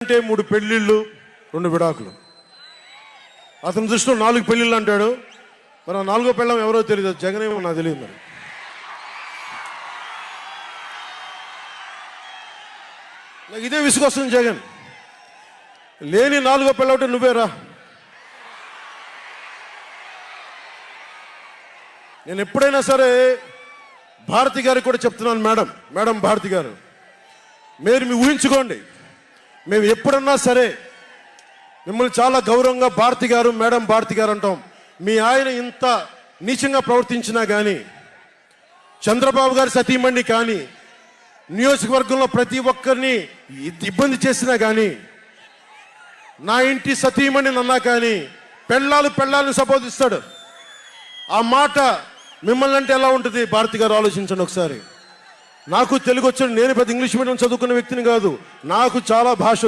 అంటే 3 పెళ్ళిళ్ళు 2 విడాకులు. అతని దృష్టిలో 4 పెళ్ళిళ్ళు అంటాడు. మరి ఆ 4గో పెళ్ళం ఎవరో తెలియదు, జగన్ ఏమో నాకు తెలియదు. మరి నాకు ఇదే విసుగొస్తుంది. జగన్ లేని 4గో పెళ్ళం అంటే నువ్వేరా. నేను ఎప్పుడైనా సరే భారతి గారికి కూడా చెప్తున్నాను, మేడం భారతి గారు, మీరు మీ ఊహించుకోండి, మేము ఎప్పుడన్నా సరే మిమ్మల్ని చాలా గౌరవంగా భారతి గారు, మేడం భారతి గారు అంటాం. మీ ఆయన ఇంత నీచంగా ప్రవర్తించినా కానీ, చంద్రబాబు గారి సతీమణి కానీ, నియోజకవర్గంలో ప్రతి ఒక్కరిని ఇబ్బంది చేసినా కానీ, నా ఇంటి సతీమణి అన్నా కానీ పెళ్ళాలను సంబోధిస్తాడు. ఆ మాట మిమ్మల్ని అంటే ఎలా ఉంటుంది భారతి గారు, ఆలోచించండి ఒకసారి. నాకు తెలుగు వచ్చాడు, నేను పెద్ద ఇంగ్లీష్ మీడియం చదువుకున్న వ్యక్తిని కాదు, నాకు చాలా భాష వచ్చు.